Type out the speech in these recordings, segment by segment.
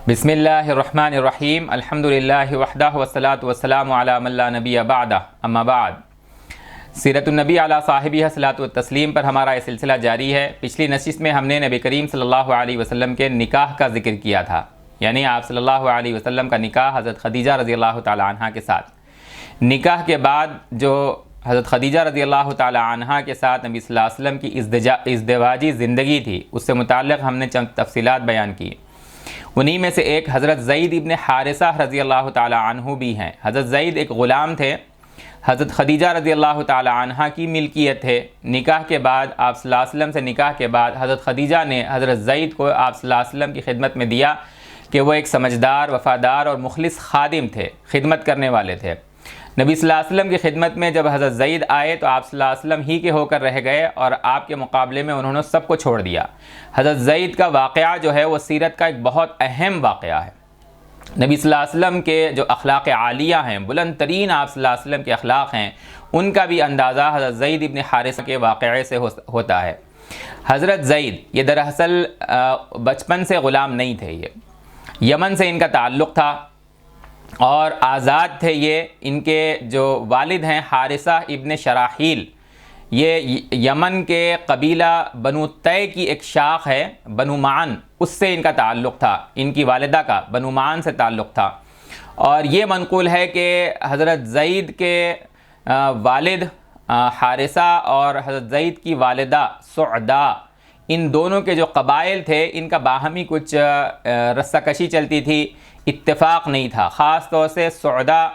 بسم اللہ الرحمن الرحیم الحمدللہ وحدہ والصلاة والسلام علی من لا نبی بعدہ اما بعد۔ سیرت النبی علی صاحبہ الصلاۃ والتسلیم پر ہمارا یہ سلسلہ جاری ہے۔ پچھلی نشست میں ہم نے نبی کریم صلی اللہ علیہ وسلم کے نکاح کا ذکر کیا تھا، یعنی آپ صلی اللہ علیہ وسلم کا نکاح حضرت خدیجہ رضی اللہ تعالی عنہ کے ساتھ۔ نکاح کے بعد جو حضرت خدیجہ رضی اللہ تعالی عنہ کے ساتھ نبی صلی اللہ علیہ وسلم کی ازدواجی زندگی تھی، اس سے متعلق ہم نے چند تفصیلات بیان کی۔ انہی میں سے ایک حضرت زید ابن حارثہ رضی اللہ تعالی عنہ بھی ہیں۔ حضرت زید ایک غلام تھے، حضرت خدیجہ رضی اللہ تعالی عنہ کی ملکیت تھے۔ نکاح کے بعد آپ صلی اللہ علیہ وسلم سے نکاح کے بعد حضرت خدیجہ نے حضرت زید کو آپ صلی اللہ علیہ وسلم کی خدمت میں دیا کہ وہ ایک سمجھدار، وفادار اور مخلص خادم تھے، خدمت کرنے والے تھے۔ نبی صلی اللہ علیہ وسلم کی خدمت میں جب حضرت زید آئے تو آپ صلی اللہ علیہ وسلم ہی کے ہو کر رہ گئے اور آپ کے مقابلے میں انہوں نے سب کو چھوڑ دیا۔ حضرت زید کا واقعہ جو ہے وہ سیرت کا ایک بہت اہم واقعہ ہے۔ نبی صلی اللہ علیہ وسلم کے جو اخلاق عالیہ ہیں، بلند ترین آپ صلی اللہ علیہ وسلم کے اخلاق ہیں، ان کا بھی اندازہ حضرت زید ابن حارثہ کے واقعے سے ہوتا ہے۔ حضرت زید یہ دراصل بچپن سے غلام نہیں تھے، یہ یمن سے ان کا تعلق تھا اور آزاد تھے۔ یہ ان کے جو والد ہیں حارثہ ابن شراحیل، یہ یمن کے قبیلہ بنو طے کی ایک شاخ ہے، بنو معن، اس سے ان کا تعلق تھا۔ ان کی والدہ کا بنو معن سے تعلق تھا، اور یہ منقول ہے کہ حضرت زید کے والد حارثہ اور حضرت زید کی والدہ سعدہ، ان دونوں کے جو قبائل تھے ان کا باہمی کچھ رسہ کشی چلتی تھی، اتفاق نہیں تھا۔ خاص طور سے سعدہ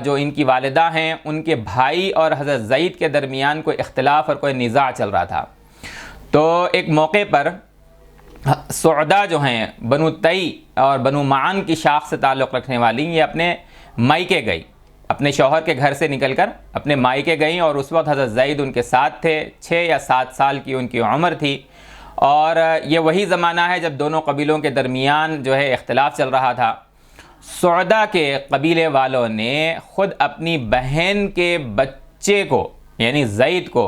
جو ان کی والدہ ہیں، ان کے بھائی اور حضرت زید کے درمیان کوئی اختلاف اور کوئی نزاع چل رہا تھا۔ تو ایک موقع پر سعدہ جو ہیں بنو طی اور بنو معن کی شاخ سے تعلق رکھنے والی، یہ اپنے مائکے گئی، اپنے شوہر کے گھر سے نکل کر اپنے مائکے گئیں، اور اس وقت حضرت زید ان کے ساتھ تھے۔ 6 یا 7 سال کی ان کی عمر تھی، اور یہ وہی زمانہ ہے جب دونوں قبیلوں کے درمیان جو ہے اختلاف چل رہا تھا۔ سعدہ کے قبیلے والوں نے خود اپنی بہن کے بچے کو، یعنی زید کو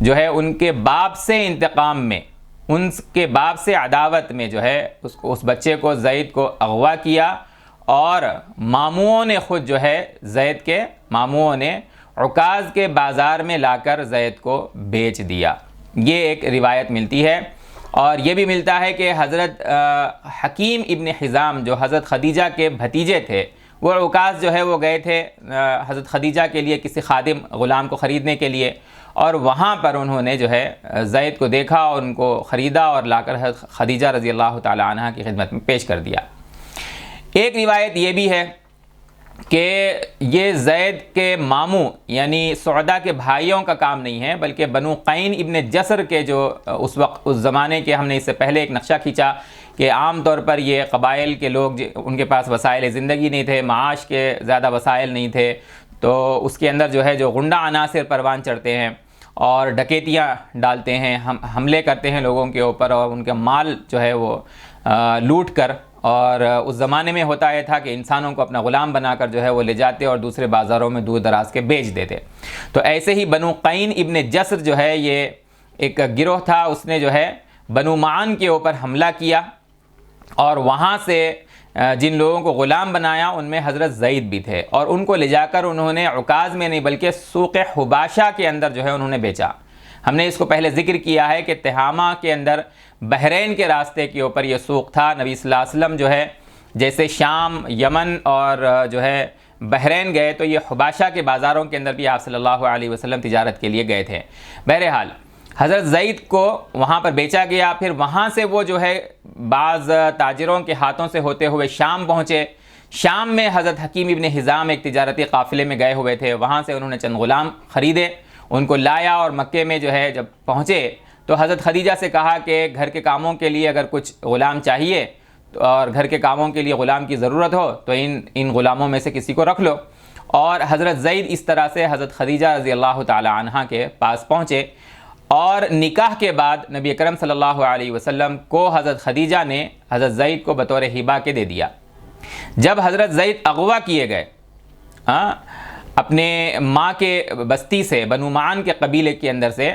جو ہے ان کے باپ سے انتقام میں، ان کے باپ سے عداوت میں جو ہے اس بچے کو، زید کو اغوا کیا، اور ماموؤں نے خود جو ہے زید کے ماموؤں نے عکاظ کے بازار میں لا کر زید کو بیچ دیا۔ یہ ایک روایت ملتی ہے، اور یہ بھی ملتا ہے کہ حضرت حکیم ابن حزام جو حضرت خدیجہ کے بھتیجے تھے، وہ عکاظ جو ہے وہ گئے تھے حضرت خدیجہ کے لیے کسی خادم غلام کو خریدنے کے لیے، اور وہاں پر انہوں نے جو ہے زید کو دیکھا اور ان کو خریدا اور لا کر حضرت خدیجہ رضی اللہ تعالی عنہ کی خدمت میں پیش کر دیا۔ ایک روایت یہ بھی ہے کہ یہ زید کے ماموں یعنی سعدہ کے بھائیوں کا کام نہیں ہے، بلکہ بنو قین ابن جسر کے جو اس زمانے کے، ہم نے اس سے پہلے ایک نقشہ کھینچا کہ عام طور پر یہ قبائل کے لوگ ان کے پاس وسائل زندگی نہیں تھے، معاش کے زیادہ وسائل نہیں تھے، تو اس کے اندر جو ہے جو غنڈہ عناصر پروان چڑھتے ہیں اور ڈکیتیاں ڈالتے ہیں، حملے کرتے ہیں لوگوں کے اوپر، اور ان کا مال جو ہے وہ لوٹ کر، اور اس زمانے میں ہوتا یہ تھا کہ انسانوں کو اپنا غلام بنا کر جو ہے وہ لے جاتے اور دوسرے بازاروں میں دور دراز کے بیچ دیتے۔ تو ایسے ہی بنو قین ابن جسر جو ہے یہ ایک گروہ تھا، اس نے جو ہے بنو معن کے اوپر حملہ کیا، اور وہاں سے جن لوگوں کو غلام بنایا ان میں حضرت زید بھی تھے، اور ان کو لے جا کر انہوں نے عکاظ میں نہیں بلکہ سوق حباشہ کے اندر جو ہے انہوں نے بیچا۔ ہم نے اس کو پہلے ذکر کیا ہے کہ تہامہ کے اندر بحرین کے راستے کے اوپر یہ سوق تھا۔ نبی صلی اللہ علیہ وسلم جو ہے جیسے شام، یمن اور جو ہے بحرین گئے، تو یہ حباشہ کے بازاروں کے اندر بھی آپ صلی اللہ علیہ وسلم تجارت کے لیے گئے تھے۔ بہرحال حضرت زید کو وہاں پر بیچا گیا، پھر وہاں سے وہ جو ہے بعض تاجروں کے ہاتھوں سے ہوتے ہوئے شام پہنچے۔ شام میں حضرت حکیم ابن حزام ایک تجارتی قافلے میں گئے ہوئے تھے، وہاں سے انہوں نے چند غلام خریدے، ان کو لایا، اور مکے میں جو ہے جب پہنچے تو حضرت خدیجہ سے کہا کہ گھر کے کاموں کے لیے اگر کچھ غلام چاہیے اور گھر کے کاموں کے لیے غلام کی ضرورت ہو تو ان غلاموں میں سے کسی کو رکھ لو۔ اور حضرت زید اس طرح سے حضرت خدیجہ رضی اللہ تعالی عنہ کے پاس پہنچے، اور نکاح کے بعد نبی اکرم صلی اللہ علیہ وسلم کو حضرت خدیجہ نے حضرت زید کو بطور ہبہ کے دے دیا۔ جب حضرت زید اغوا کیے گئے اپنے ماں کے بستی سے، بنو معن کے قبیلے کے اندر سے،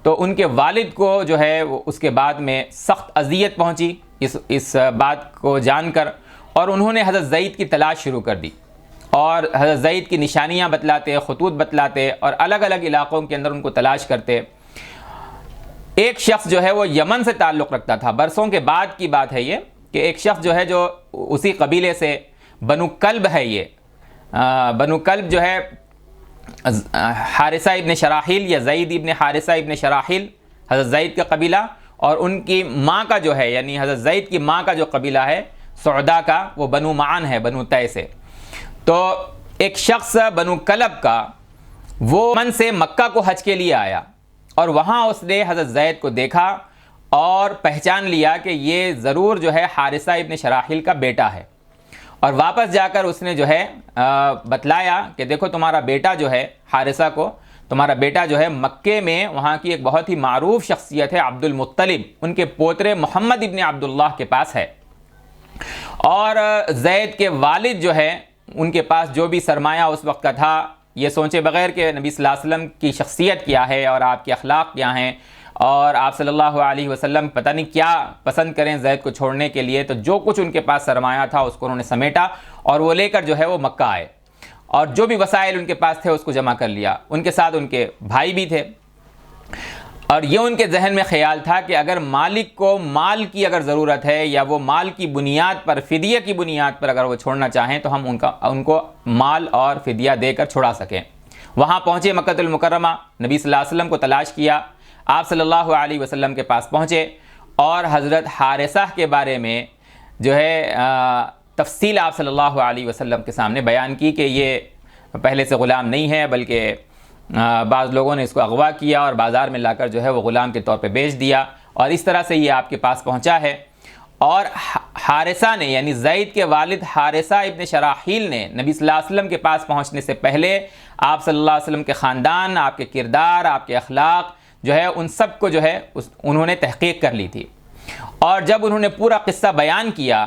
تو ان کے والد کو جو ہے اس کے بعد میں سخت اذیت پہنچی، اس بات کو جان کر، اور انہوں نے حضرت زید کی تلاش شروع کر دی، اور حضرت زید کی نشانیاں بتلاتے، خطوط بتلاتے، اور الگ الگ علاقوں کے اندر ان کو تلاش کرتے۔ ایک شخص جو ہے وہ یمن سے تعلق رکھتا تھا، برسوں کے بعد کی بات ہے یہ، کہ ایک شخص جو ہے جو اسی قبیلے سے، بنو کلب ہے یہ، بنو کلب جو ہے حارثہ ابن شراحیل یا زید ابن حارثہ ابن شراحیل، حضرت زید کا قبیلہ، اور ان کی ماں کا جو ہے یعنی حضرت زید کی ماں کا جو قبیلہ ہے سعدا کا، وہ بنو معن ہے، بنو طے سے۔ تو ایک شخص بنو کلب کا وہ یمن سے مکہ کو حج کے لیے آیا، اور وہاں اس نے حضرت زید کو دیکھا اور پہچان لیا کہ یہ ضرور جو ہے حارثہ ابن شراحیل کا بیٹا ہے، اور واپس جا کر اس نے جو ہے بتلایا کہ دیکھو تمہارا بیٹا جو ہے، حارثہ کو تمہارا بیٹا جو ہے مکے میں وہاں کی ایک بہت ہی معروف شخصیت ہے عبد المطلب، ان کے پوترے محمد ابن عبداللہ کے پاس ہے، اور زید کے والد جو ہے ان کے پاس جو بھی سرمایہ اس وقت کا تھا، یہ سوچے بغیر کہ نبی صلی اللہ علیہ وسلم کی شخصیت کیا ہے اور آپ کے اخلاق کیا ہیں، اور آپ صلی اللہ علیہ وسلم پتہ نہیں کیا پسند کریں زید کو چھوڑنے کے لیے، تو جو کچھ ان کے پاس سرمایہ تھا اس کو انہوں نے سمیٹا، اور وہ لے کر جو ہے وہ مکہ آئے، اور جو بھی وسائل ان کے پاس تھے اس کو جمع کر لیا، ان کے ساتھ ان کے بھائی بھی تھے، اور یہ ان کے ذہن میں خیال تھا کہ اگر مالک کو مال کی اگر ضرورت ہے، یا وہ مال کی بنیاد پر، فدیہ کی بنیاد پر اگر وہ چھوڑنا چاہیں تو ہم ان کو مال اور فدیہ دے کر چھڑا سکیں۔ وہاں پہنچے مکہ المکرمہ، نبی صلی اللہ علیہ وسلم کو تلاش کیا، آپ صلی اللہ علیہ وسلم کے پاس پہنچے، اور حضرت حارثہ کے بارے میں جو ہے تفصیل آپ صلی اللہ علیہ وسلم کے سامنے بیان کی کہ یہ پہلے سے غلام نہیں ہے، بلکہ بعض لوگوں نے اس کو اغوا کیا اور بازار میں لا کر جو ہے وہ غلام کے طور پہ بیچ دیا، اور اس طرح سے یہ آپ کے پاس پہنچا ہے۔ اور حارثہ نے یعنی زید کے والد حارثہ ابن شراحیل نے نبی صلی اللہ علیہ وسلم کے پاس پہنچنے سے پہلے آپ صلی اللہ علیہ وسلم کے خاندان، آپ کے کردار، آپ کے اخلاق جو ہے ان سب کو جو ہے انہوں نے تحقیق کر لی تھی، اور جب انہوں نے پورا قصہ بیان کیا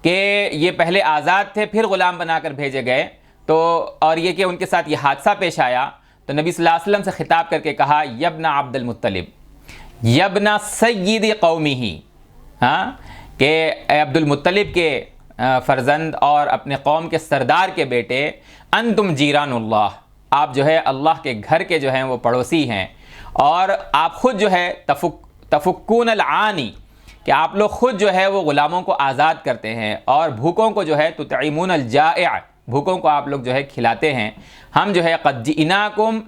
کہ یہ پہلے آزاد تھے پھر غلام بنا کر بھیجے گئے، تو اور یہ کہ ان کے ساتھ یہ حادثہ پیش آیا، تو نبی صلی اللہ علیہ وسلم سے خطاب کر کے کہا یبن عبد المطلب یبن سید قومہ، کہ اے عبد المطلب کے فرزند اور اپنے قوم کے سردار کے بیٹے، انتم جیران اللہ، آپ جو ہے اللہ کے گھر کے جو ہیں وہ پڑوسی ہیں، اور آپ خود جو ہے تفکون العانی، کہ آپ لوگ خود جو ہے وہ غلاموں کو آزاد کرتے ہیں، اور بھوکوں کو جو ہے تطعمون الجائع، بھوکوں کو آپ لوگ جو ہے کھلاتے ہیں۔ ہم جو ہے قد جئناکم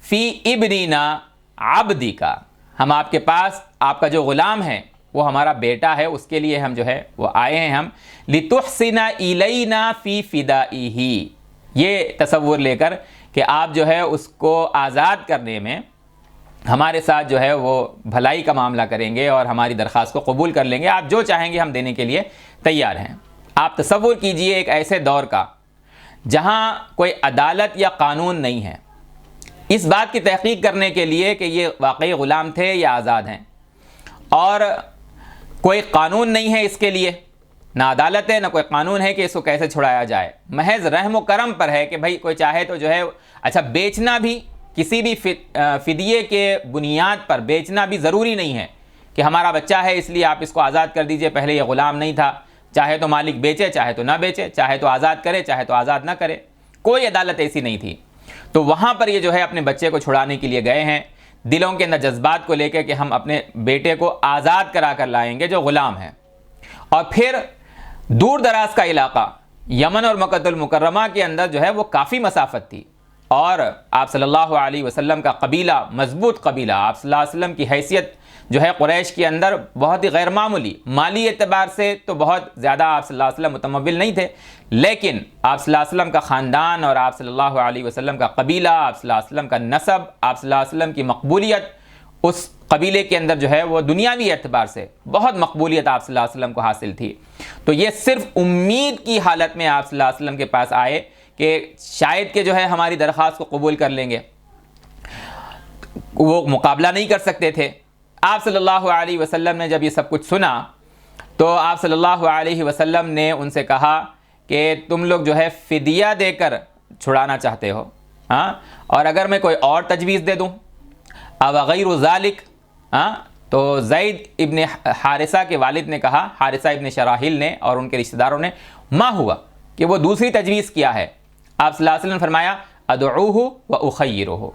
فی ابننا عبدی کا، ہم آپ کے پاس آپ کا جو غلام ہے وہ ہمارا بیٹا ہے، اس کے لیے ہم جو ہے وہ آئے ہیں، ہم لتحسن الینا فی فدائہ، یہ تصور لے کر کہ آپ جو ہے اس کو آزاد کرنے میں ہمارے ساتھ جو ہے وہ بھلائی کا معاملہ کریں گے اور ہماری درخواست کو قبول کر لیں گے، آپ جو چاہیں گے ہم دینے کے لیے تیار ہیں۔ آپ تصور کیجئے ایک ایسے دور کا جہاں کوئی عدالت یا قانون نہیں ہے، اس بات کی تحقیق کرنے کے لیے کہ یہ واقعی غلام تھے یا آزاد ہیں، اور کوئی قانون نہیں ہے اس کے لیے، نہ عدالت ہے نہ کوئی قانون ہے کہ اس کو کیسے چھڑایا جائے، محض رحم و کرم پر ہے کہ بھائی کوئی چاہے تو جو ہے اچھا بیچنا بھی، کسی بھی فدیے کے بنیاد پر بیچنا بھی ضروری نہیں ہے کہ ہمارا بچہ ہے اس لیے آپ اس کو آزاد کر دیجئے، پہلے یہ غلام نہیں تھا، چاہے تو مالک بیچے چاہے تو نہ بیچے، چاہے تو آزاد کرے چاہے تو آزاد نہ کرے، کوئی عدالت ایسی نہیں تھی۔ تو وہاں پر یہ جو ہے اپنے بچے کو چھڑانے کے لیے گئے ہیں، دلوں کے اندر جذبات کو لے کے کہ ہم اپنے بیٹے کو آزاد کرا کر لائیں گے جو غلام ہے۔ اور پھر دور دراز کا علاقہ یمن اور مکہ المکرمہ کے اندر جو ہے وہ کافی مسافت تھی، اور آپ صلی اللہ علیہ وسلم کا قبیلہ مضبوط قبیلہ، آپ صلی اللہ علیہ وسلم کی حیثیت جو ہے قریش کے اندر بہت ہی غیر معمولی، مالی اعتبار سے تو بہت زیادہ آپ صلی اللہ علیہ وسلم متمول نہیں تھے، لیکن آپ صلی اللہ علیہ وسلم کا خاندان اور آپ صلی اللہ علیہ وسلم کا قبیلہ، آپ صلی اللہ علیہ وسلم کا نسب، آپ صلی اللہ علیہ وسلم کی مقبولیت اس قبیلے کے اندر جو ہے وہ دنیاوی اعتبار سے بہت مقبولیت آپ صلی اللہ علیہ وسلم کو حاصل تھی۔ تو یہ صرف امید کی حالت میں آپ صلی اللہ علیہ وسلم کے پاس آئے کہ شاید کہ جو ہے ہماری درخواست کو قبول کر لیں گے، وہ مقابلہ نہیں کر سکتے تھے۔ آپ صلی اللہ علیہ وسلم نے جب یہ سب کچھ سنا تو آپ صلی اللہ علیہ وسلم نے ان سے کہا کہ تم لوگ جو ہے فدیہ دے کر چھڑانا چاہتے ہو، اور اگر میں کوئی اور تجویز دے دوں، اب غیر ذالک، تو زید ابن حارثہ کے والد نے کہا، حارثہ ابن شراحیل نے اور ان کے رشتہ داروں نے، ما ہوا، کہ وہ دوسری تجویز کیا ہے۔ آپ صلی اللہ علیہ وسلم نے فرمایا ادعوہ و اخیرہ،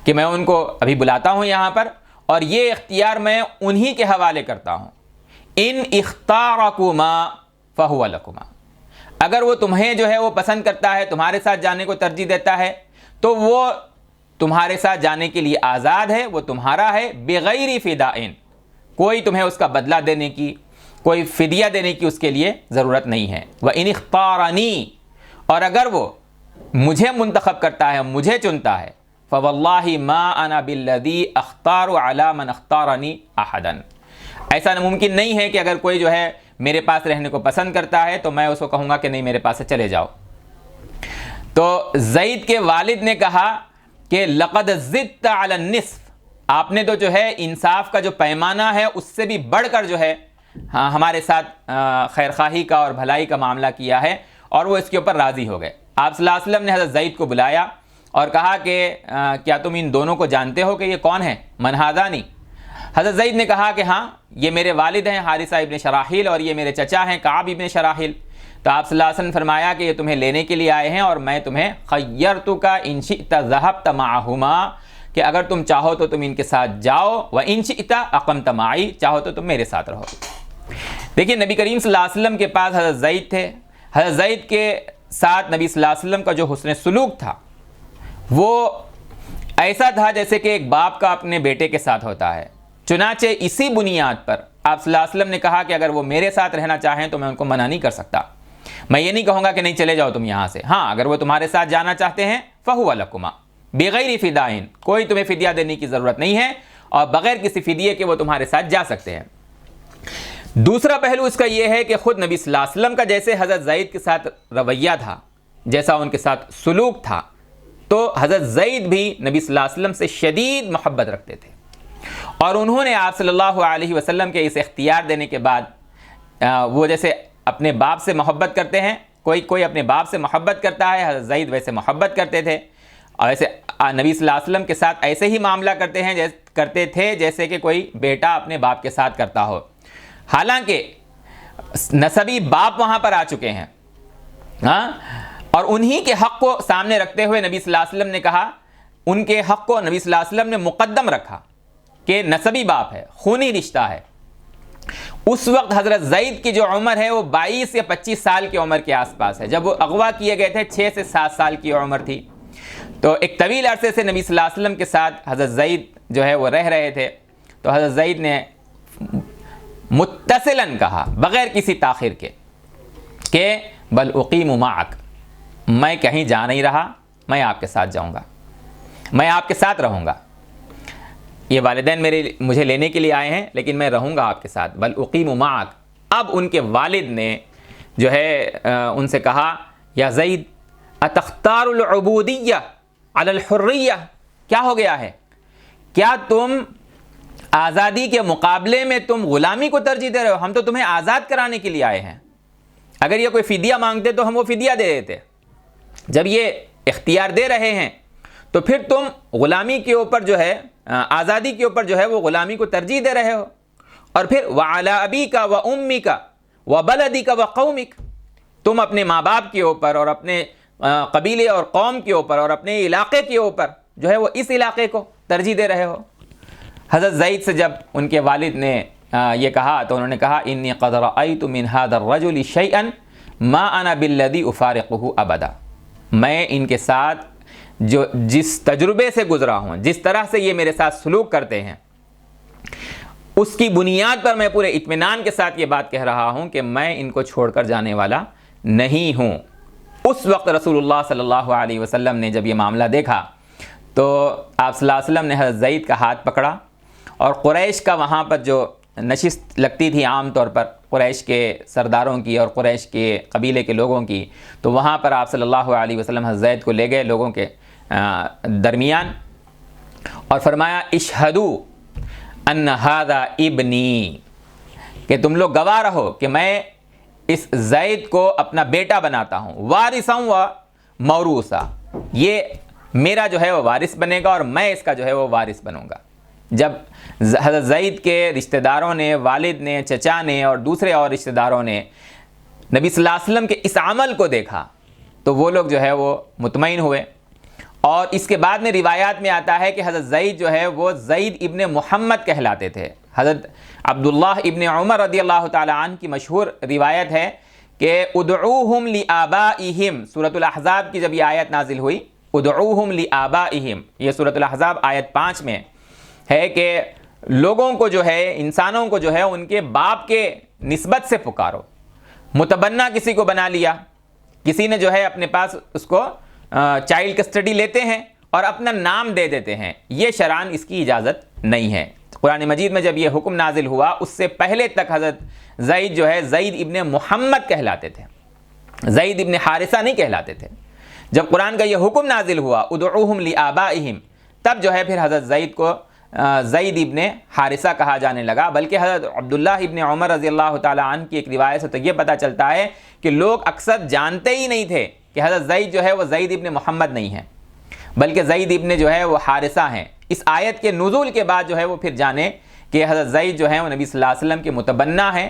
کہ میں ان کو ابھی بلاتا ہوں یہاں پر، اور یہ اختیار میں انہی کے حوالے کرتا ہوں۔ ان اختارکما فہو لکما، اگر وہ تمہیں جو ہے وہ پسند کرتا ہے، تمہارے ساتھ جانے کو ترجیح دیتا ہے، تو وہ تمہارے ساتھ جانے کے لیے آزاد ہے، وہ تمہارا ہے، بغیر فدائن، کوئی تمہیں اس کا بدلہ دینے کی، کوئی فدیہ دینے کی اس کے لیے ضرورت نہیں ہے۔ وَإِنِ اخْتَارَنِي، اور اگر وہ مجھے منتخب کرتا ہے، مجھے چنتا ہے، فَوَاللَّهِ مَا أَنَا بِالَّذِي أَخْتَارُ عَلَى مَنْ اخْتَارَنِي أَحَدًا، ایسا ممکن نہیں ہے کہ اگر کوئی جو ہے میرے پاس رہنے کو پسند کرتا ہے تو میں اس کو کہوں گا کہ نہیں میرے پاس سے چلے جاؤ۔ تو زید کے والد نے کہا کہ لقد زدت علی النصف، آپ نے تو جو ہے انصاف کا جو پیمانہ ہے اس سے بھی بڑھ کر جو ہے ہمارے ساتھ خیرخواہی کا اور بھلائی کا معاملہ کیا ہے، اور وہ اس کے اوپر راضی ہو گئے۔ آپ صلی اللہ علیہ وسلم نے حضرت زید کو بلایا اور کہا کہ کیا تم ان دونوں کو جانتے ہو کہ یہ کون ہیں؟ من ھذانی؟ حضرت زید نے کہا کہ ہاں، یہ میرے والد ہیں حارثہ ابن شراحیل، اور یہ میرے چچا ہیں کعب ابن شراحیل۔ تو آپ صلی اللہ علیہ وسلم نے فرمایا کہ یہ تمہیں لینے کے لیے آئے ہیں، اور میں تمہیں خیرتک ان شئت ذهبت معہما، کہ اگر تم چاہو تو تم ان کے ساتھ جاؤ، وان شئت اقمت معی، چاہو تو تم میرے ساتھ رہو۔ دیکھیے نبی کریم صلی اللہ علیہ وسلم کے پاس حضرت زید تھے، حضرت زید کے ساتھ نبی صلی اللہ علیہ وسلم کا جو حسن سلوک تھا وہ ایسا تھا جیسے کہ ایک باپ کا اپنے بیٹے کے ساتھ ہوتا ہے۔ چنانچہ اسی بنیاد پر آپ صلی اللہ علیہ وسلم نے کہا کہ اگر وہ میرے ساتھ رہنا چاہیں تو میں ان کو منع نہیں کر سکتا، میں یہ نہیں کہوں گا کہ نہیں چلے جاؤ تم یہاں سے، ہاں اگر وہ تمہارے ساتھ جانا چاہتے ہیں فہو لکما بغیر فدائن، کوئی تمہیں فدیہ دینے کی ضرورت نہیں ہے، اور بغیر کسی فدیے کے وہ تمہارے ساتھ جا سکتے ہیں۔ دوسرا پہلو اس کا یہ ہے کہ خود نبی صلی اللہ علیہ وسلم کا جیسے حضرت زید کے ساتھ رویہ تھا، جیسا ان کے ساتھ سلوک تھا، تو حضرت زید بھی نبی صلی اللہ علیہ وسلم سے شدید محبت رکھتے تھے، اور انہوں نے آپ صلی اللہ علیہ وسلم کے اس اختیار دینے کے بعد وہ جیسے اپنے باپ سے محبت کرتے ہیں، کوئی اپنے باپ سے محبت کرتا ہے، حضرت زید ویسے محبت کرتے تھے، اور ایسے نبی صلی اللہ علیہ وسلم کے ساتھ ایسے ہی معاملہ کرتے تھے جیسے کہ کوئی بیٹا اپنے باپ کے ساتھ کرتا ہو۔ حالانکہ نسبی باپ وہاں پر آ چکے ہیں، ہاں، اور انہی کے حق کو سامنے رکھتے ہوئے نبی صلی اللہ علیہ وسلم نے کہا، ان کے حق کو نبی صلی اللہ علیہ وسلم نے مقدم رکھا کہ نسبی باپ ہے، خونی رشتہ ہے۔ اس وقت حضرت زید کی جو عمر ہے وہ 22 یا 25 سال کی عمر کے آس پاس ہے، جب وہ اغوا کیے گئے تھے 6 سے 7 سال کی عمر تھی۔ تو ایک طویل عرصے سے نبی صلی اللہ علیہ وسلم کے ساتھ حضرت زید جو ہے وہ رہ رہے تھے، تو حضرت زید نے متصلاً کہا بغیر کسی تاخیر کے کہ بل اقیم معک، میں کہیں جا نہیں رہا، میں آپ کے ساتھ جاؤں گا، میں آپ کے ساتھ رہوں گا، یہ والدین مجھے لینے کے لیے آئے ہیں لیکن میں رہوں گا آپ کے ساتھ، بل اقیم معک۔ اب ان کے والد نے جو ہے ان سے کہا یا زید اتختار العبودیہ علی الحریہ، کیا ہو گیا ہے، کیا تم آزادی کے مقابلے میں تم غلامی کو ترجیح دے رہے ہو؟ ہم تو تمہیں آزاد کرانے کے لیے آئے ہیں، اگر یہ کوئی فدیہ مانگتے تو ہم وہ فدیہ دے دیتے، جب یہ اختیار دے رہے ہیں تو پھر تم غلامی کے اوپر جو ہے آزادی کے اوپر جو ہے وہ غلامی کو ترجیح دے رہے ہو، اور پھر وعلی ابیک و امیک و بلدک و قومک، تم اپنے ماں باپ کے اوپر اور اپنے قبیلے اور قوم کے اوپر اور اپنے علاقے کے اوپر جو ہے وہ اس علاقے کو ترجیح دے رہے ہو۔ حضرت زید سے جب ان کے والد نے یہ کہا تو انہوں نے کہا انی قد رأیت من هذا الرجل شیئا ما انا بالذی افارقہ ابدا، میں ان کے ساتھ جس تجربے سے گزرا ہوں، جس طرح سے یہ میرے ساتھ سلوک کرتے ہیں، اس کی بنیاد پر میں پورے اطمینان کے ساتھ یہ بات کہہ رہا ہوں کہ میں ان کو چھوڑ کر جانے والا نہیں ہوں۔ اس وقت رسول اللہ صلی اللہ علیہ وسلم نے جب یہ معاملہ دیکھا تو آپ صلی اللہ علیہ وسلم نے حضرت زید کا ہاتھ پکڑا، اور قریش کا وہاں پر جو نشست لگتی تھی عام طور پر قریش کے سرداروں کی اور قریش کے قبیلے کے لوگوں کی، تو وہاں پر آپ صلی اللہ علیہ وسلم حضرت زید کو لے گئے لوگوں کے درمیان، اور فرمایا اشہدو ان ھذا ابنی، کہ تم لوگ گواہ رہو کہ میں اس زید کو اپنا بیٹا بناتا ہوں، وارثا و موروثا، یہ میرا جو ہے وہ وارث بنے گا اور میں اس کا جو ہے وہ وارث بنوں گا۔ جب حضرت زید کے رشتہ داروں نے، والد نے، چچا نے اور دوسرے اور رشتہ داروں نے نبی صلی اللہ علیہ وسلم کے اس عمل کو دیکھا تو وہ لوگ جو ہے وہ مطمئن ہوئے. اور اس کے بعد میں روایات میں آتا ہے کہ حضرت زید جو ہے وہ زید ابن محمد کہلاتے تھے. حضرت عبداللہ ابن عمر رضی اللہ تعالی عنہ کی مشہور روایت ہے کہ ادعوہم لآبائہم، سورۃ الاحزاب کی جب یہ آیت نازل ہوئی، ادعوہم لآبائہم، یہ سورۃ الاحزاب آیت 5 میں ہے کہ لوگوں کو جو ہے، انسانوں کو جو ہے ان کے باپ کے نسبت سے پکارو. متبنہ کسی کو بنا لیا، کسی نے جو ہے اپنے پاس اس کو چائلڈ کسٹڈی لیتے ہیں اور اپنا نام دے دیتے ہیں، یہ شرعاً اس کی اجازت نہیں ہے. قرآن مجید میں جب یہ حکم نازل ہوا اس سے پہلے تک حضرت زید جو ہے زید ابن محمد کہلاتے تھے، زید ابن حارثہ نہیں کہلاتے تھے. جب قرآن کا یہ حکم نازل ہوا ادعوہم لآبائہم، تب جو ہے پھر حضرت زید کو زید ابن حارثہ کہا جانے لگا. بلکہ حضرت عبداللہ ابن عمر رضی اللہ تعالی عنہ کی ایک روایت سے تو یہ پتہ چلتا ہے کہ لوگ اکثر جانتے ہی نہیں تھے کہ حضرت زید جو ہے وہ زید ابن محمد نہیں ہے، بلکہ زید ابن جو ہے وہ حارثہ ہیں. اس آیت کے نزول کے بعد جو ہے وہ پھر جانے کہ حضرت زید جو ہے وہ نبی صلی اللہ علیہ وسلم کے متبنہ ہیں،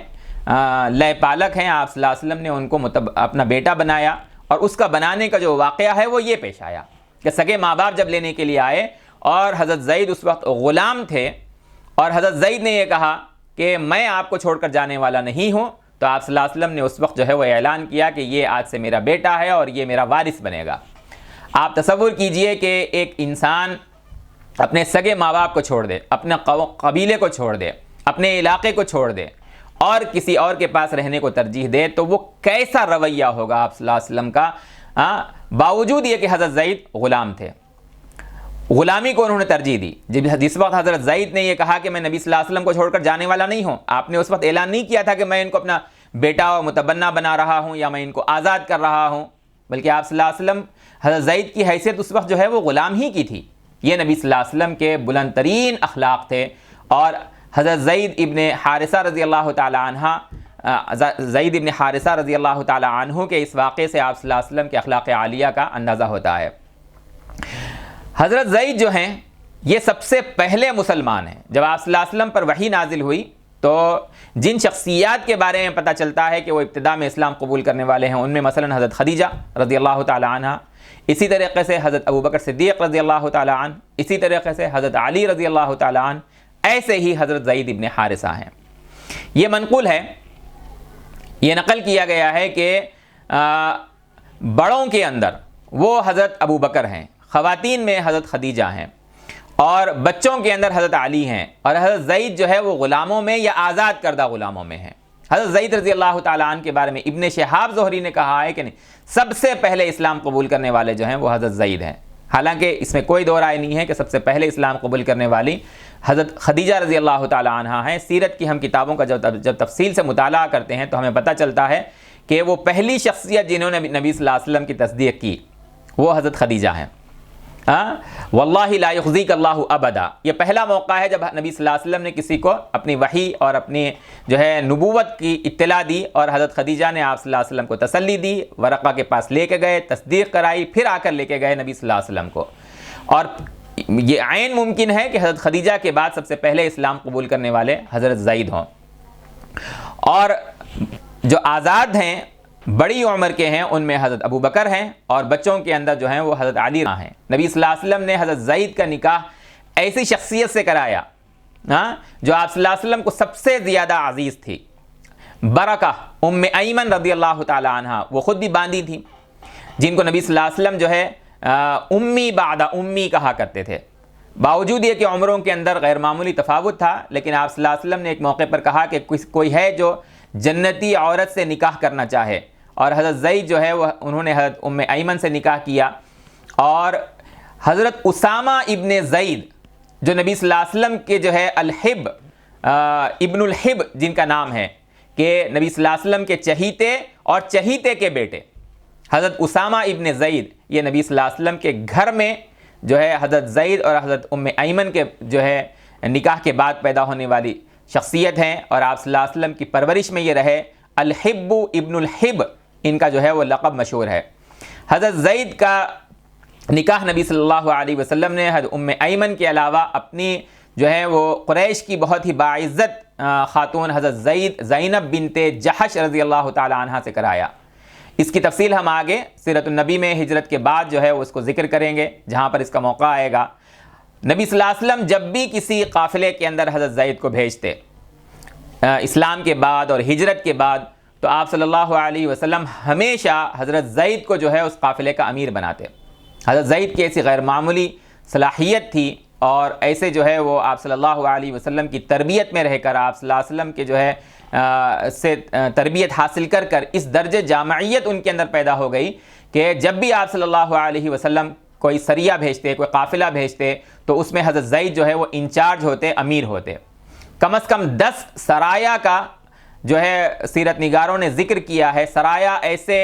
لے پالک ہیں. آپ صلی اللہ علیہ وسلم نے ان کو اپنا بیٹا بنایا، اور اس کا بنانے کا جو واقعہ ہے وہ یہ پیش آیا کہ سگے ماں باپ جب لینے کے لیے آئے اور حضرت زید اس وقت غلام تھے، اور حضرت زید نے یہ کہا کہ میں آپ کو چھوڑ کر جانے والا نہیں ہوں، تو آپ صلی اللہ علیہ وسلم نے اس وقت جو ہے وہ اعلان کیا کہ یہ آج سے میرا بیٹا ہے اور یہ میرا وارث بنے گا. آپ تصور کیجئے کہ ایک انسان اپنے سگے ماں باپ کو چھوڑ دے، اپنے قبیلے کو چھوڑ دے، اپنے علاقے کو چھوڑ دے اور کسی اور کے پاس رہنے کو ترجیح دے، تو وہ کیسا رویہ ہوگا آپ صلی اللہ علیہ وسلم کا. باوجود یہ کہ حضرت زید غلام تھے، غلامی کو انہوں نے ترجیح دی. جس وقت حضرت زید نے یہ کہا کہ میں نبی صلی اللہ علیہ وسلم کو چھوڑ کر جانے والا نہیں ہوں، آپ نے اس وقت اعلان نہیں کیا تھا کہ میں ان کو اپنا بیٹا و متبنہ بنا رہا ہوں یا میں ان کو آزاد کر رہا ہوں، بلکہ آپ صلی اللہ علیہ وسلم حضرت زید کی حیثیت اس وقت جو ہے وہ غلام ہی کی تھی. یہ نبی صلی اللہ علیہ وسلم کے بلند ترین اخلاق تھے. اور حضرت زید ابن حارثہ رضی اللہ تعالی عنہ کے اس واقعے سے آپ صلی اللہ علیہ وسلم کے اخلاق عالیہ کا اندازہ ہوتا ہے. حضرت زید جو ہیں یہ سب سے پہلے مسلمان ہیں. جب آپ صلی اللہ علیہ وسلم پر وحی نازل ہوئی تو جن شخصیات کے بارے میں پتہ چلتا ہے کہ وہ ابتدا میں اسلام قبول کرنے والے ہیں، ان میں مثلا حضرت خدیجہ رضی اللہ تعالی عنہ، اسی طریقے سے حضرت ابوبکر صدیق رضی اللہ تعالی عنہ، اسی طریقے سے حضرت علی رضی اللہ تعالی عنہ، ایسے ہی حضرت زید ابن حارثہ ہیں. یہ منقول ہے، یہ نقل کیا گیا ہے کہ بڑوں کے اندر وہ حضرت ابوبکر ہیں، خواتین میں حضرت خدیجہ ہیں، اور بچوں کے اندر حضرت علی ہیں، اور حضرت زید جو ہے وہ غلاموں میں یا آزاد کردہ غلاموں میں ہیں. حضرت زید رضی اللہ تعالیٰ عنہ کے بارے میں ابن شہاب زہری نے کہا ہے کہ نہیں، سب سے پہلے اسلام قبول کرنے والے جو ہیں وہ حضرت زید ہیں. حالانکہ اس میں کوئی دو رائے نہیں ہے کہ سب سے پہلے اسلام قبول کرنے والی حضرت خدیجہ رضی اللہ تعالیٰ عنہ ہیں. سیرت کی ہم کتابوں کا جب تفصیل سے مطالعہ کرتے ہیں تو ہمیں پتہ چلتا ہے کہ وہ پہلی شخصیت جنہوں نے نبی صلی اللہ علیہ وسلم کی تصدیق کی وہ حضرت خدیجہ ہیں. واللہ لا یخزیک اللہ ابدا، یہ پہلا موقع ہے جب نبی صلی اللہ علیہ وسلم نے کسی کو اپنی وحی اور اپنی جو ہے نبوت کی اطلاع دی، اور حضرت خدیجہ نے آپ صلی اللہ علیہ وسلم کو تسلی دی، ورقہ کے پاس لے کے گئے، تصدیق کرائی، پھر آ کر لے کے گئے نبی صلی اللہ علیہ وسلم کو. اور یہ عین ممکن ہے کہ حضرت خدیجہ کے بعد سب سے پہلے اسلام قبول کرنے والے حضرت زید ہوں. اور جو آزاد ہیں، بڑی عمر کے ہیں، ان میں حضرت ابوبکر ہیں، اور بچوں کے اندر جو ہیں وہ حضرت علی ہیں. نبی صلی اللہ علیہ وسلم نے حضرت زید کا نکاح ایسی شخصیت سے کرایا جو آپ صلی اللہ علیہ وسلم کو سب سے زیادہ عزیز تھی. برکہ ام ایمن رضی اللہ تعالی عنہ، وہ خود بھی باندھی تھی، جن کو نبی صلی اللہ علیہ وسلم جو ہے امی بعد امی کہا کرتے تھے. باوجود یہ کہ عمروں کے اندر غیر معمولی تفاوت تھا، لیکن آپ صلی اللہ علیہ وسلم نے ایک موقع پر کہا کہ کوئی ہے جو جنتی عورت سے نکاح کرنا چاہے، اور حضرت زید جو ہے وہ انہوں نے حضرت ام ایمن سے نکاح کیا. اور حضرت اسامہ ابن زید جو نبی صلی اللہ علیہ وسلم کے جو ہے الحب ابن الحب جن کا نام ہے، کہ نبی صلی اللہ علیہ وسلم کے چہیتے اور چہیتے کے بیٹے حضرت اسامہ ابن زید، یہ نبی صلی اللہ علیہ وسلم کے گھر میں جو ہے حضرت زید اور حضرت ام ایمن کے جو ہے نکاح کے بعد پیدا ہونے والی شخصیت ہیں، اور آپ صلی اللہ علیہ وسلم کی پرورش میں یہ رہے. الحب ابن الحب ان کا جو ہے وہ لقب مشہور ہے. حضرت زید کا نکاح نبی صلی اللہ علیہ وسلم نے حضرت ام ایمن کے علاوہ اپنی جو ہے وہ قریش کی بہت ہی باعزت خاتون حضرت زینب بنت جحش رضی اللہ تعالی عنہ سے کرایا۔ اس کی تفصیل ہم آگے سیرت النبی میں ہجرت کے بعد جو ہے اس کو ذکر کریں گے جہاں پر اس کا موقع آئے گا۔ نبی صلی اللہ علیہ وسلم جب بھی کسی قافلے کے اندر حضرت زید کو بھیجتے اسلام کے بعد اور ہجرت کے بعد، تو آپ صلی اللہ علیہ وسلم ہمیشہ حضرت زید کو جو ہے اس قافلے کا امیر بناتے۔ حضرت زید کی ایسی غیر معمولی صلاحیت تھی، اور ایسے جو ہے وہ آپ صلی اللہ علیہ وسلم کی تربیت میں رہ کر، آپ صلی اللہ علیہ وسلم کے جو ہے سے تربیت حاصل کر کر اس درجے جامعیت ان کے اندر پیدا ہو گئی کہ جب بھی آپ صلی اللہ علیہ وسلم کوئی سریہ بھیجتے، کوئی قافلہ بھیجتے، تو اس میں حضرت زید جو ہے وہ انچارج ہوتے، امیر ہوتے۔ کم از کم 10 سرایا کا جو ہے سیرت نگاروں نے ذکر کیا ہے۔ سرایا ایسے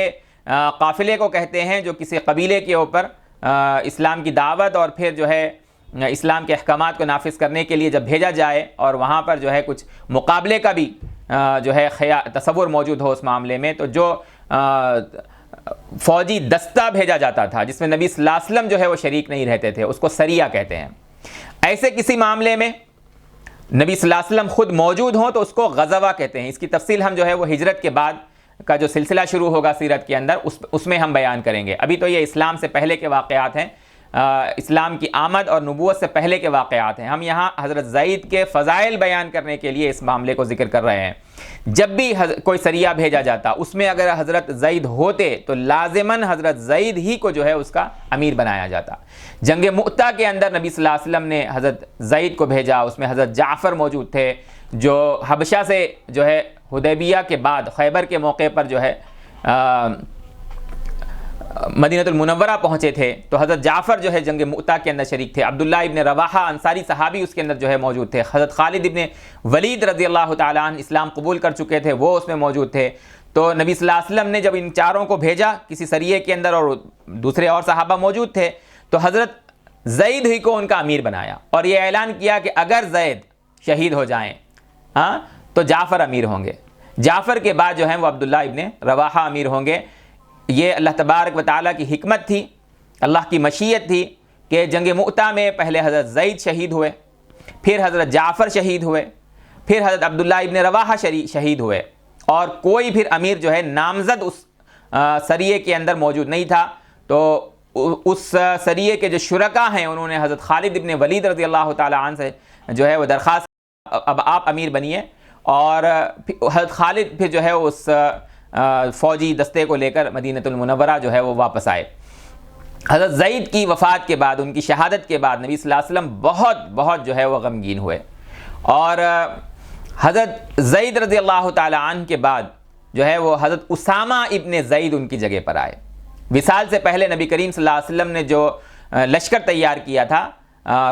قافلے کو کہتے ہیں جو کسی قبیلے کے اوپر اسلام کی دعوت اور پھر جو ہے اسلام کے احکامات کو نافذ کرنے کے لیے جب بھیجا جائے، اور وہاں پر جو ہے کچھ مقابلے کا بھی جو ہے تصور موجود ہو اس معاملے میں، تو جو فوجی دستہ بھیجا جاتا تھا جس میں نبی صلی اللہ علیہ وسلم جو ہے وہ شریک نہیں رہتے تھے، اس کو سریہ کہتے ہیں۔ ایسے کسی معاملے میں نبی صلی اللہ علیہ وسلم خود موجود ہوں تو اس کو غزوہ کہتے ہیں۔ اس کی تفصیل ہم جو ہے وہ ہجرت کے بعد کا جو سلسلہ شروع ہوگا سیرت کے اندر اس میں ہم بیان کریں گے۔ ابھی تو یہ اسلام سے پہلے کے واقعات ہیں، اسلام کی آمد اور نبوت سے پہلے کے واقعات ہیں۔ ہم یہاں حضرت زید کے فضائل بیان کرنے کے لیے اس معاملے کو ذکر کر رہے ہیں۔ جب بھی کوئی سریہ بھیجا جاتا، اس میں اگر حضرت زید ہوتے تو لازماً حضرت زید ہی کو جو ہے اس کا امیر بنایا جاتا۔ جنگ مؤتہ کے اندر نبی صلی اللہ علیہ وسلم نے حضرت زید کو بھیجا، اس میں حضرت جعفر موجود تھے جو حبشہ سے جو ہے حدیبیہ کے بعد خیبر کے موقع پر جو ہے مدینہ المنورہ پہنچے تھے، تو حضرت جعفر جو ہے جنگ مؤتہ کے اندر شریک تھے۔ عبداللہ ابن رواحہ انصاری صحابی اس کے اندر جو ہے موجود تھے۔ حضرت خالد ابن ولید رضی اللہ تعالیٰ عنہ اسلام قبول کر چکے تھے، وہ اس میں موجود تھے۔ تو نبی صلی اللہ علیہ وسلم نے جب ان چاروں کو بھیجا کسی سریے کے اندر اور دوسرے اور صحابہ موجود تھے، تو حضرت زید ہی کو ان کا امیر بنایا اور یہ اعلان کیا کہ اگر زید شہید ہو جائیں تو جعفر امیر ہوں گے، جعفر کے بعد جو ہیں وہ عبداللہ ابن رواحہ امیر ہوں گے۔ یہ اللہ تبارک و تعالیٰ کی حکمت تھی، اللہ کی مشیت تھی کہ جنگ مؤتہ میں پہلے حضرت زید شہید ہوئے، پھر حضرت جعفر شہید ہوئے، پھر حضرت عبداللہ ابن رواحہ شہید ہوئے، اور کوئی پھر امیر جو ہے نامزد اس سریے کے اندر موجود نہیں تھا۔ تو اس سریے کے جو شرکا ہیں انہوں نے حضرت خالد ابن ولید رضی اللہ تعالیٰ عنہ سے جو ہے وہ درخواست اب آپ امیر بنیے، اور حضرت خالد پھر جو ہے اس فوجی دستے کو لے کر مدینہ المنورہ جو ہے وہ واپس آئے۔ حضرت زید کی وفات کے بعد، ان کی شہادت کے بعد نبی صلی اللہ علیہ وسلم بہت جو ہے وہ غمگین ہوئے، اور حضرت زید رضی اللہ تعالی عنہ کے بعد جو ہے وہ حضرت اسامہ ابن زید ان کی جگہ پر آئے۔ وصال سے پہلے نبی کریم صلی اللہ علیہ وسلم نے جو لشکر تیار کیا تھا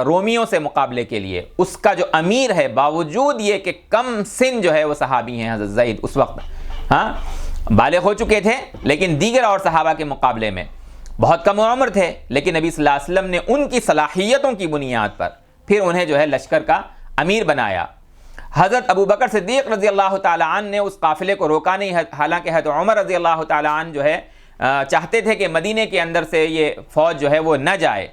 رومیوں سے مقابلے کے لیے، اس کا جو امیر ہے، باوجود یہ کہ کم سن جو ہے وہ صحابی ہیں حضرت زید اس وقت بالغ ہو چکے تھے، لیکن دیگر اور صحابہ کے مقابلے میں بہت کم عمر تھے، لیکن نبی صلی اللہ علیہ وسلم نے ان کی صلاحیتوں کی بنیاد پر پھر انہیں جو ہے لشکر کا امیر بنایا۔ حضرت ابو بکر صدیق رضی اللہ تعالی عنہ نے اس قافلے کو روکا نہیں، حالانکہ حضرت عمر رضی اللہ تعالی عنہ جو ہے چاہتے تھے کہ مدینے کے اندر سے یہ فوج جو ہے وہ نہ جائے۔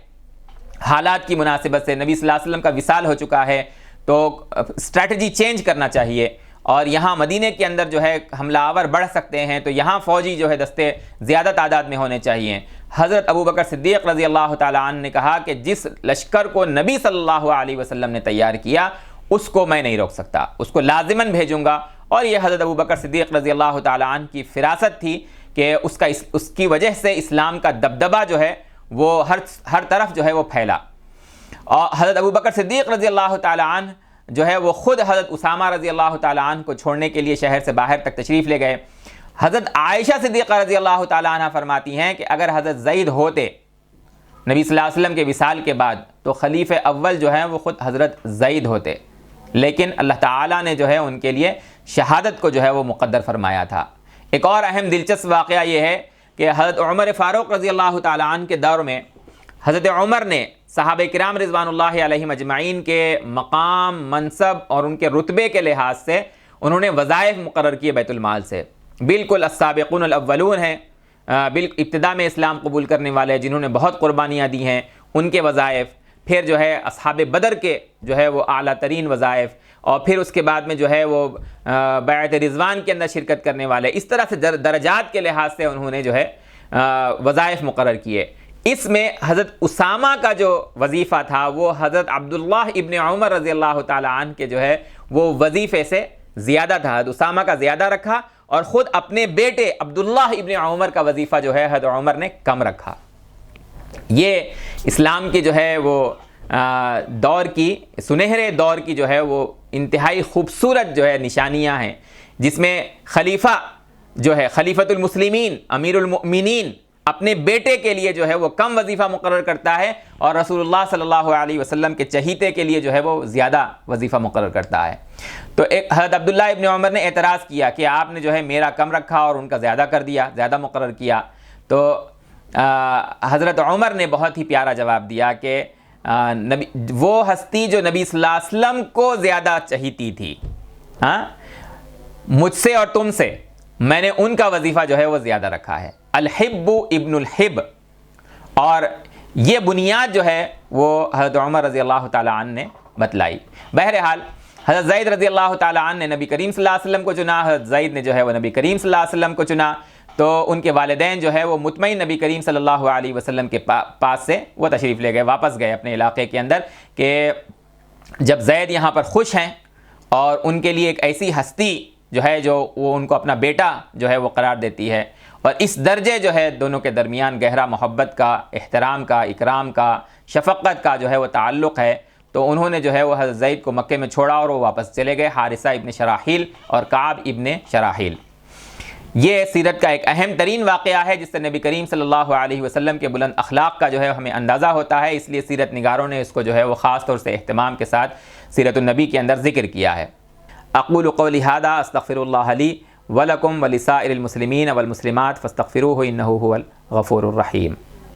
حالات کی مناسبت سے نبی صلی اللہ علیہ وسلم کا وصال ہو چکا ہے، تو اسٹریٹجی چینج کرنا چاہیے، اور یہاں مدینے کے اندر جو ہے حملہ آور بڑھ سکتے ہیں، تو یہاں فوجی جو ہے دستے زیادہ تعداد میں ہونے چاہیے۔ حضرت ابو بکر صدیق رضی اللہ تعالی عنہ نے کہا کہ جس لشکر کو نبی صلی اللہ علیہ وسلم نے تیار کیا اس کو میں نہیں روک سکتا، اس کو لازماً بھیجوں گا۔ اور یہ حضرت ابو بکر صدیق رضی اللہ تعالی عنہ کی فراست تھی کہ اس کی وجہ سے اسلام کا دبدبہ جو ہے وہ ہر طرف جو ہے وہ پھیلا۔ اور حضرت ابو بکر صدیق رضی اللہ تعالی عنہ جو ہے وہ خود حضرت اسامہ رضی اللہ تعالی عنہ کو چھوڑنے کے لیے شہر سے باہر تک تشریف لے گئے۔ حضرت عائشہ صدیقہ رضی اللہ تعالی عنہ فرماتی ہیں کہ اگر حضرت زید ہوتے نبی صلی اللہ علیہ وسلم کے وصال کے بعد تو خلیفہ اول جو ہیں وہ خود حضرت زید ہوتے، لیکن اللہ تعالیٰ نے جو ہے ان کے لیے شہادت کو جو ہے وہ مقدر فرمایا تھا۔ ایک اور اہم دلچسپ واقعہ یہ ہے کہ حضرت عمر فاروق رضی اللہ تعالی عنہ کے دور میں حضرت عمر نے صحابہ کرام رضوان اللہ علیہم اجمعین کے مقام، منصب اور ان کے رتبے کے لحاظ سے انہوں نے وظائف مقرر کیے بیت المال سے، بالکل السابقون الاولون ہیں، ابتدا میں اسلام قبول کرنے والے جنہوں نے بہت قربانیاں دی ہیں، ان کے وظائف۔ پھر جو ہے اصحاب بدر کے جو ہے وہ اعلیٰ ترین وظائف، اور پھر اس کے بعد میں جو ہے وہ بیعت رضوان کے اندر شرکت کرنے والے، اس طرح سے درجات کے لحاظ سے انہوں نے جو ہے وظائف مقرر کیے۔ اس میں حضرت اسامہ کا جو وظیفہ تھا وہ حضرت عبداللہ ابن عمر رضی اللہ تعالی عنہ کے جو ہے وہ وظیفے سے زیادہ تھا، حضرت اسامہ کا زیادہ رکھا، اور خود اپنے بیٹے عبداللہ ابن عمر کا وظیفہ جو ہے حضرت عمر نے کم رکھا۔ یہ اسلام کی جو ہے وہ دور کی، سنہرے دور کی جو ہے وہ انتہائی خوبصورت جو ہے نشانیاں ہیں، جس میں خلیفہ جو ہے خلیفۃ المسلمین امیر المؤمنین اپنے بیٹے کے لیے جو ہے وہ کم وظیفہ مقرر کرتا ہے، اور رسول اللہ صلی اللہ علیہ وسلم کے چہیتے کے لیے جو ہے وہ زیادہ وظیفہ مقرر کرتا ہے۔ تو ایک حضرت عبداللہ ابن عمر نے اعتراض کیا کہ آپ نے جو ہے میرا کم رکھا اور ان کا زیادہ کر دیا، زیادہ مقرر کیا۔ تو حضرت عمر نے بہت ہی پیارا جواب دیا کہ وہ ہستی جو نبی صلی اللہ علیہ وسلم کو زیادہ چہیتی تھی، مجھ سے اور تم سے، میں نے ان کا وظیفہ جو ہے وہ زیادہ رکھا ہے۔ الحب ابن الحب، اور یہ بنیاد جو ہے وہ حضرت عمر رضی اللہ تعالی عنہ نے بتلائی۔ بہرحال حضرت زید رضی اللہ تعالی عنہ نے نبی کریم صلی اللہ علیہ وسلم کو چنا، حضرت زید نے جو ہے وہ نبی کریم صلی اللہ علیہ وسلم کو چنا، تو ان کے والدین جو ہے وہ مطمئن نبی کریم صلی اللہ علیہ وسلم کے پاس سے وہ تشریف لے گئے، واپس گئے اپنے علاقے کے اندر، کہ جب زید یہاں پر خوش ہیں اور ان کے لیے ایک ایسی ہستی جو ہے جو وہ ان کو اپنا بیٹا جو ہے وہ قرار دیتی ہے، اور اس درجے جو ہے دونوں کے درمیان گہرا محبت کا، احترام کا، اکرام کا، شفقت کا جو ہے وہ تعلق ہے، تو انہوں نے جو ہے وہ حضرت زید کو مکے میں چھوڑا اور وہ واپس چلے گئے، حارثہ ابن شراحیل اور کعب ابن شراحیل۔ یہ سیرت کا ایک اہم ترین واقعہ ہے جس سے نبی کریم صلی اللہ علیہ وسلم کے بلند اخلاق کا جو ہے ہمیں اندازہ ہوتا ہے، اس لیے سیرت نگاروں نے اس کو جو ہے وہ خاص طور سے اہتمام کے ساتھ سیرت النبی کے اندر ذکر کیا ہے۔ اقول قولی ھذا استغفر اللہ لی ولکم ولسائر المسلمین والمسلمات فاستغفروہ انہ ھو الغفور الرحیم۔